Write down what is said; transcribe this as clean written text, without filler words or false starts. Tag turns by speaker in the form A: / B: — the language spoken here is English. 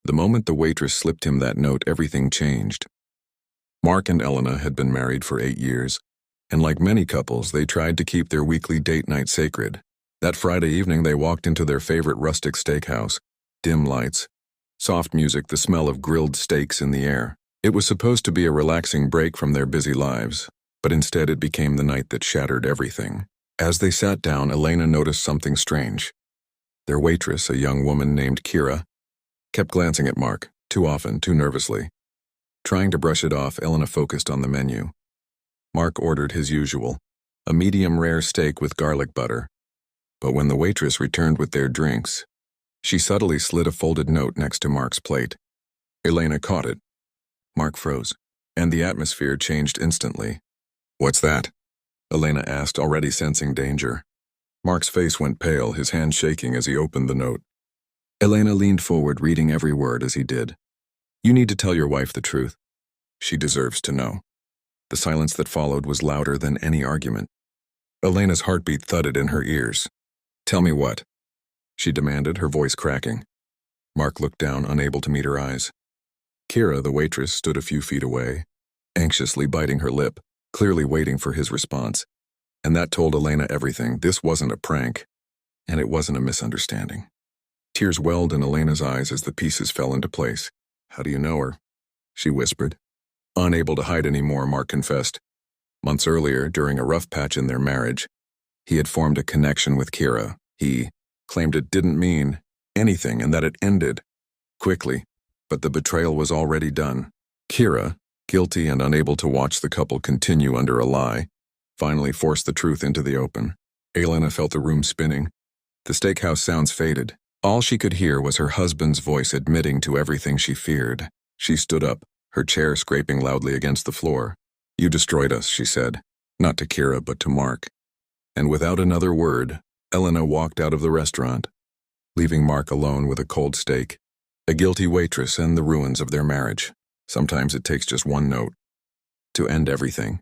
A: The moment the waitress slipped him that note, everything changed. Mark and Elena had been married for 8 years, and like many couples, they tried to keep their weekly date night sacred. That Friday evening, they walked into their favorite rustic steakhouse. Dim lights, soft music, the smell of grilled steaks in the air. It was supposed to be a relaxing break from their busy lives, but instead it became the night that shattered everything. As they sat down, Elena noticed something strange. Their waitress, a young woman named Kira, kept glancing at Mark, too often, too nervously. Trying to brush it off, Elena focused on the menu. Mark ordered his usual, a medium-rare steak with garlic butter. But when the waitress returned with their drinks, she subtly slid a folded note next to Mark's plate. Elena caught it. Mark froze, and the atmosphere changed instantly. "What's that?" Elena asked, already sensing danger. Mark's face went pale, his hand shaking as he opened the note. Elena leaned forward, reading every word as he did. "You need to tell your wife the truth. She deserves to know." The silence that followed was louder than any argument. Elena's heartbeat thudded in her ears. "Tell me what?" she demanded, her voice cracking. Mark looked down, unable to meet her eyes. Kira, the waitress, stood a few feet away, anxiously biting her lip, clearly waiting for his response. And that told Elena everything. This wasn't a prank, and it wasn't a misunderstanding. Tears welled in Elena's eyes as the pieces fell into place. "How do you know her?" she whispered. Unable to hide any more, Mark confessed. Months earlier, during a rough patch in their marriage, he had formed a connection with Kira. He claimed it didn't mean anything and that it ended quickly, but the betrayal was already done. Kira, guilty and unable to watch the couple continue under a lie, finally forced the truth into the open. Elena felt the room spinning. The steakhouse sounds faded. All she could hear was her husband's voice admitting to everything she feared. She stood up, her chair scraping loudly against the floor. "You destroyed us," she said, not to Kira but to Mark. And without another word, Elena walked out of the restaurant, leaving Mark alone with a cold steak, a guilty waitress, and the ruins of their marriage. Sometimes it takes just one note to end everything.